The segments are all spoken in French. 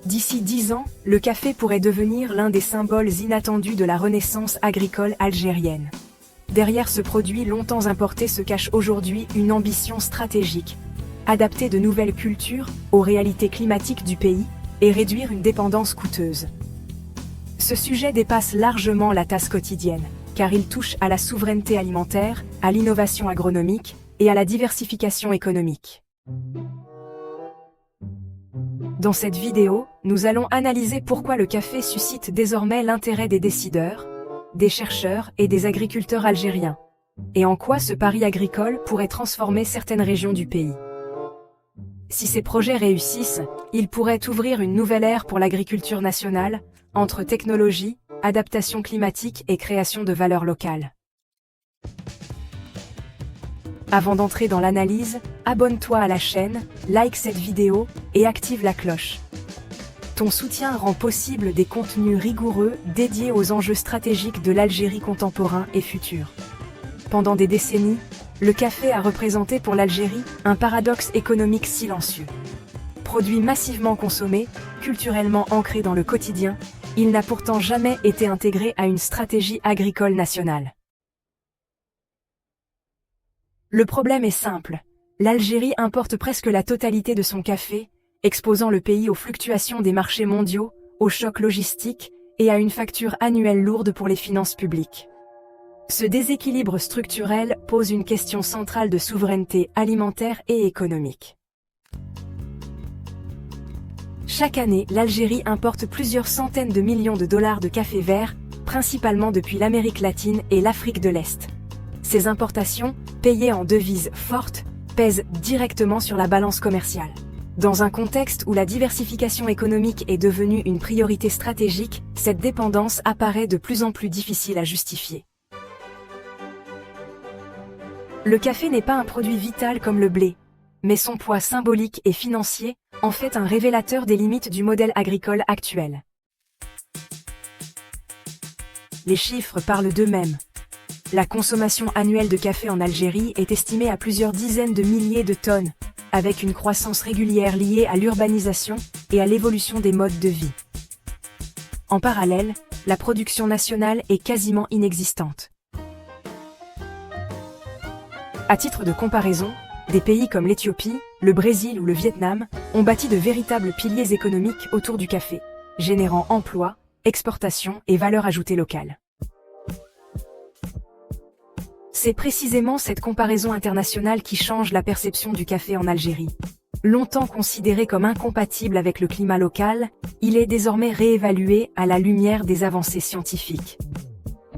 D'ici 10 ans, le café pourrait devenir l'un des symboles inattendus de la renaissance agricole algérienne. Derrière ce produit longtemps importé se cache aujourd'hui une ambition stratégique. Adapter de nouvelles cultures aux réalités climatiques du pays et réduire une dépendance coûteuse. Ce sujet dépasse largement la tasse quotidienne, car il touche à la souveraineté alimentaire, à l'innovation agronomique et à la diversification économique. Dans cette vidéo, nous allons analyser pourquoi le café suscite désormais l'intérêt des décideurs, des chercheurs et des agriculteurs algériens, et en quoi ce pari agricole pourrait transformer certaines régions du pays. Si ces projets réussissent, ils pourraient ouvrir une nouvelle ère pour l'agriculture nationale, entre technologie, adaptation climatique et création de valeurs locales. Avant d'entrer dans l'analyse, abonne-toi à la chaîne, like cette vidéo et active la cloche. Ton soutien rend possible des contenus rigoureux dédiés aux enjeux stratégiques de l'Algérie contemporain et futur. Pendant des décennies, le café a représenté pour l'Algérie un paradoxe économique silencieux. Produit massivement consommé, culturellement ancré dans le quotidien, il n'a pourtant jamais été intégré à une stratégie agricole nationale. Le problème est simple, l'Algérie importe presque la totalité de son café, exposant le pays aux fluctuations des marchés mondiaux, aux chocs logistiques et à une facture annuelle lourde pour les finances publiques. Ce déséquilibre structurel pose une question centrale de souveraineté alimentaire et économique. Chaque année, l'Algérie importe plusieurs centaines de millions de dollars de café vert, principalement depuis l'Amérique latine et l'Afrique de l'Est. Ces importations, payées en devises fortes, pèsent directement sur la balance commerciale. Dans un contexte où la diversification économique est devenue une priorité stratégique, cette dépendance apparaît de plus en plus difficile à justifier. Le café n'est pas un produit vital comme le blé, mais son poids symbolique et financier en fait un révélateur des limites du modèle agricole actuel. Les chiffres parlent d'eux-mêmes. La consommation annuelle de café en Algérie est estimée à plusieurs dizaines de milliers de tonnes, avec une croissance régulière liée à l'urbanisation et à l'évolution des modes de vie. En parallèle, la production nationale est quasiment inexistante. À titre de comparaison, des pays comme l'Éthiopie, le Brésil ou le Vietnam ont bâti de véritables piliers économiques autour du café, générant emplois, exportations et valeur ajoutée locale. C'est précisément cette comparaison internationale qui change la perception du café en Algérie. Longtemps considéré comme incompatible avec le climat local, il est désormais réévalué à la lumière des avancées scientifiques.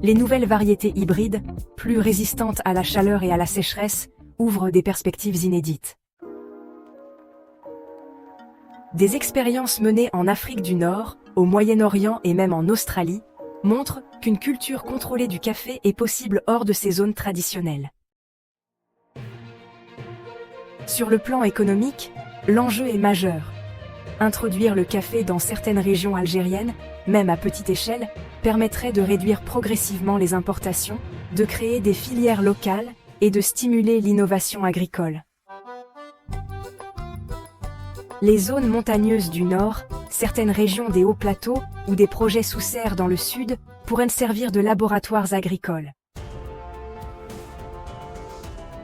Les nouvelles variétés hybrides, plus résistantes à la chaleur et à la sécheresse, ouvrent des perspectives inédites. Des expériences menées en Afrique du Nord, au Moyen-Orient et même en Australie, montre qu'une culture contrôlée du café est possible hors de ces zones traditionnelles. Sur le plan économique, l'enjeu est majeur. Introduire le café dans certaines régions algériennes, même à petite échelle, permettrait de réduire progressivement les importations, de créer des filières locales et de stimuler l'innovation agricole. Les zones montagneuses du nord, certaines régions des hauts plateaux ou des projets sous serre dans le sud pourraient servir de laboratoires agricoles.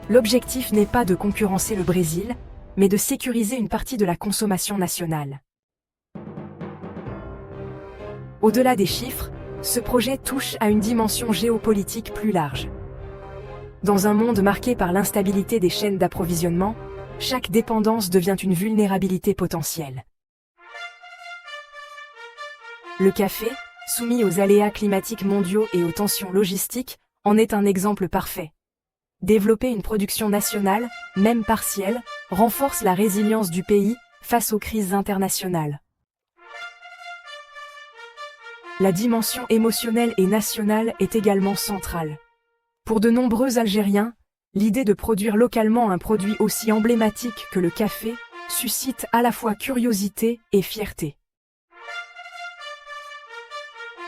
L'objectif n'est pas de concurrencer le Brésil, mais de sécuriser une partie de la consommation nationale. Au-delà des chiffres, ce projet touche à une dimension géopolitique plus large. Dans un monde marqué par l'instabilité des chaînes d'approvisionnement, chaque dépendance devient une vulnérabilité potentielle. Le café, soumis aux aléas climatiques mondiaux et aux tensions logistiques, en est un exemple parfait. Développer une production nationale, même partielle, renforce la résilience du pays face aux crises internationales. La dimension émotionnelle et nationale est également centrale. Pour de nombreux Algériens, l'idée de produire localement un produit aussi emblématique que le café suscite à la fois curiosité et fierté.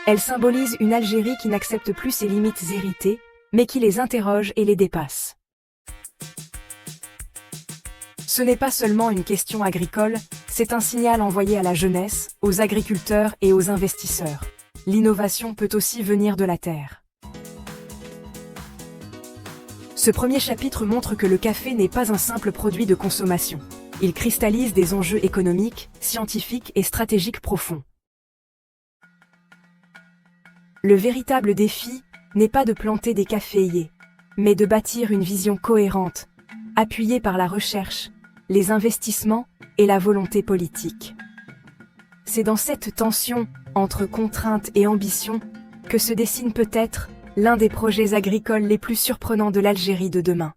Elle symbolise une Algérie qui n'accepte plus ses limites héritées, mais qui les interroge et les dépasse. Ce n'est pas seulement une question agricole, C'est un signal envoyé à la jeunesse, aux agriculteurs et aux investisseurs. L'innovation peut aussi venir de la terre. Ce premier chapitre montre que le café n'est pas un simple produit de consommation. Il cristallise des enjeux économiques, scientifiques et stratégiques profonds. Le véritable défi n'est pas de planter des caféiers, mais de bâtir une vision cohérente, appuyée par la recherche, les investissements et la volonté politique. C'est dans cette tension entre contrainte et ambition que se dessine peut-être l'un des projets agricoles les plus surprenants de l'Algérie de demain.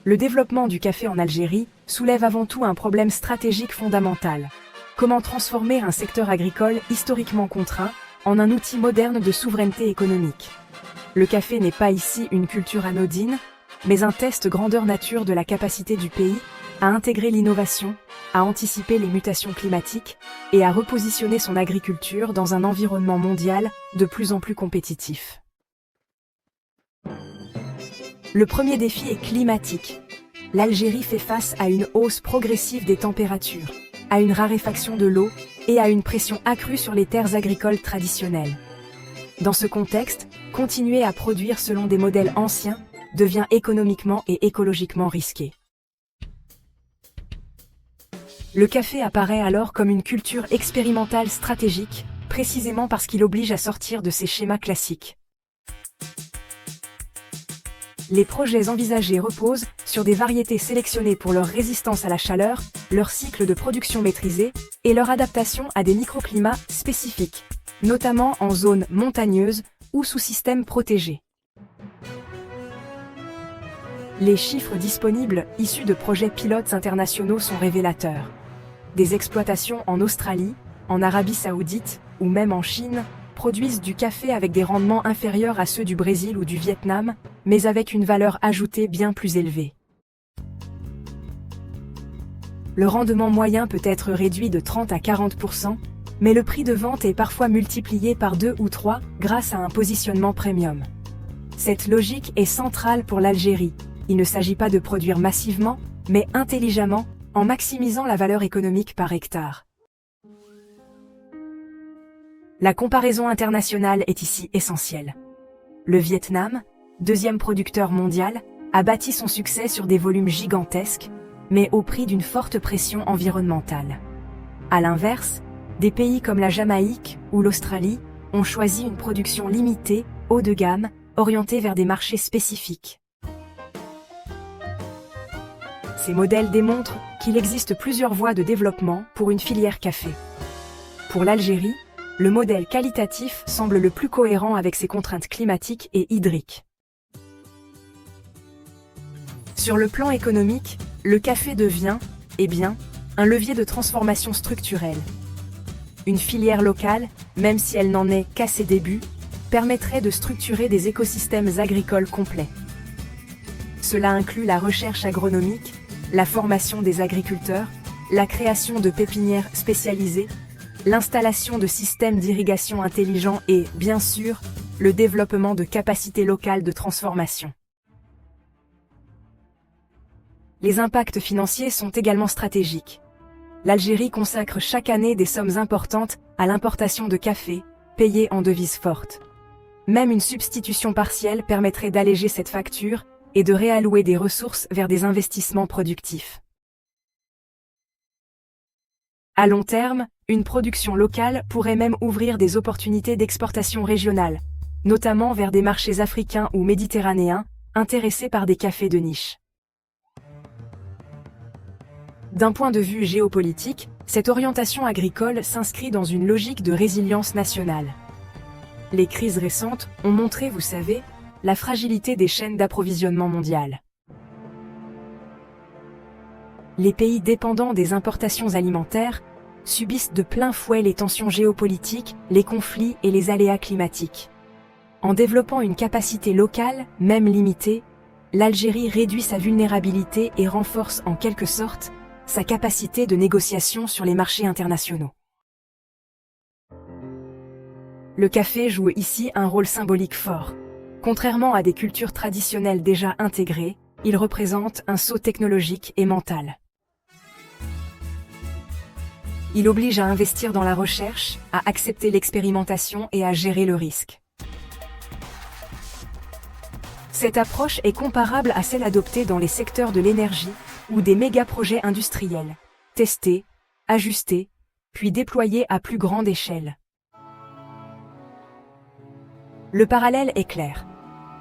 Le développement du café en Algérie soulève avant tout un problème stratégique fondamental. Comment transformer un secteur agricole historiquement contraint en un outil moderne de souveraineté économique? Le café n'est pas ici une culture anodine, mais un test grandeur nature de la capacité du pays à intégrer l'innovation, à anticiper les mutations climatiques et à repositionner son agriculture dans un environnement mondial de plus en plus compétitif. Le premier défi est climatique. L'Algérie fait face à une hausse progressive des températures, à une raréfaction de l'eau et à une pression accrue sur les terres agricoles traditionnelles. Dans ce contexte, continuer à produire selon des modèles anciens devient économiquement et écologiquement risqué. Le café apparaît alors comme une culture expérimentale stratégique, précisément parce qu'il oblige à sortir de ses schémas classiques. Les projets envisagés reposent sur des variétés sélectionnées pour leur résistance à la chaleur, leur cycle de production maîtrisé et leur adaptation à des microclimats spécifiques, notamment en zones montagneuses ou sous systèmes protégés. Les chiffres disponibles issus de projets pilotes internationaux sont révélateurs. Des exploitations en Australie, en Arabie Saoudite ou même en Chine produisent du café avec des rendements inférieurs à ceux du Brésil ou du Vietnam, mais avec une valeur ajoutée bien plus élevée. Le rendement moyen peut être réduit de 30 à 40%, mais le prix de vente est parfois multiplié par 2 ou 3 grâce à un positionnement premium. Cette logique est centrale pour l'Algérie. Il ne s'agit pas de produire massivement, mais intelligemment, en maximisant la valeur économique par hectare. La comparaison internationale est ici essentielle. Le Vietnam, deuxième producteur mondial, a bâti son succès sur des volumes gigantesques, mais au prix d'une forte pression environnementale. À l'inverse, des pays comme la Jamaïque ou l'Australie ont choisi une production limitée, haut de gamme, orientée vers des marchés spécifiques. Ces modèles démontrent qu'il existe plusieurs voies de développement pour une filière café. Pour l'Algérie, le modèle qualitatif semble le plus cohérent avec ses contraintes climatiques et hydriques. Sur le plan économique, le café devient, un levier de transformation structurelle. Une filière locale, même si elle n'en est qu'à ses débuts, permettrait de structurer des écosystèmes agricoles complets. Cela inclut la recherche agronomique, la formation des agriculteurs, la création de pépinières spécialisées, l'installation de systèmes d'irrigation intelligents et, bien sûr, le développement de capacités locales de transformation. Les impacts financiers sont également stratégiques. L'Algérie consacre chaque année des sommes importantes à l'importation de café, payées en devises fortes. Même une substitution partielle permettrait d'alléger cette facture et de réallouer des ressources vers des investissements productifs. À long terme, une production locale pourrait même ouvrir des opportunités d'exportation régionale, notamment vers des marchés africains ou méditerranéens, intéressés par des cafés de niche. D'un point de vue géopolitique, cette orientation agricole s'inscrit dans une logique de résilience nationale. Les crises récentes ont montré, vous savez, la fragilité des chaînes d'approvisionnement mondiales. Les pays dépendants des importations alimentaires subissent de plein fouet les tensions géopolitiques, les conflits et les aléas climatiques. En développant une capacité locale, même limitée, l'Algérie réduit sa vulnérabilité et renforce en quelque sorte sa capacité de négociation sur les marchés internationaux. Le café joue ici un rôle symbolique fort. Contrairement à des cultures traditionnelles déjà intégrées, il représente un saut technologique et mental. Il oblige à investir dans la recherche, à accepter l'expérimentation et à gérer le risque. Cette approche est comparable à celle adoptée dans les secteurs de l'énergie ou des méga-projets industriels, testés, ajustés, puis déployés à plus grande échelle. Le parallèle est clair.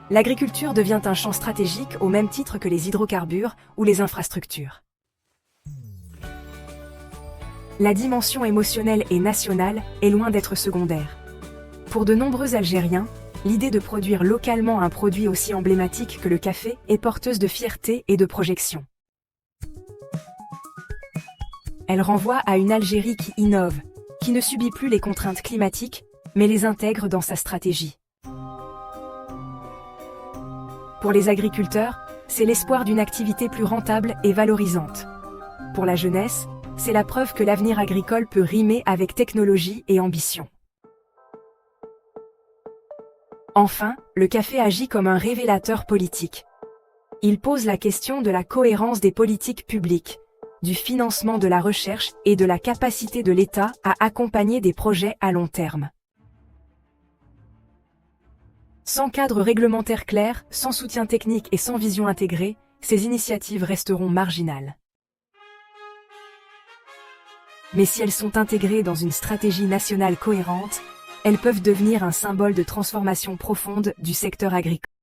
L'agriculture devient un champ stratégique au même titre que les hydrocarbures ou les infrastructures. La dimension émotionnelle et nationale est loin d'être secondaire. Pour de nombreux Algériens, l'idée de produire localement un produit aussi emblématique que le café est porteuse de fierté et de projection. Elle renvoie à une Algérie qui innove, qui ne subit plus les contraintes climatiques, mais les intègre dans sa stratégie. Pour les agriculteurs, c'est l'espoir d'une activité plus rentable et valorisante. Pour la jeunesse, c'est la preuve que l'avenir agricole peut rimer avec technologie et ambition. Enfin, le café agit comme un révélateur politique. Il pose la question de la cohérence des politiques publiques, du financement de la recherche et de la capacité de l'État à accompagner des projets à long terme. Sans cadre réglementaire clair, sans soutien technique et sans vision intégrée, ces initiatives resteront marginales. Mais si elles sont intégrées dans une stratégie nationale cohérente, elles peuvent devenir un symbole de transformation profonde du secteur agricole.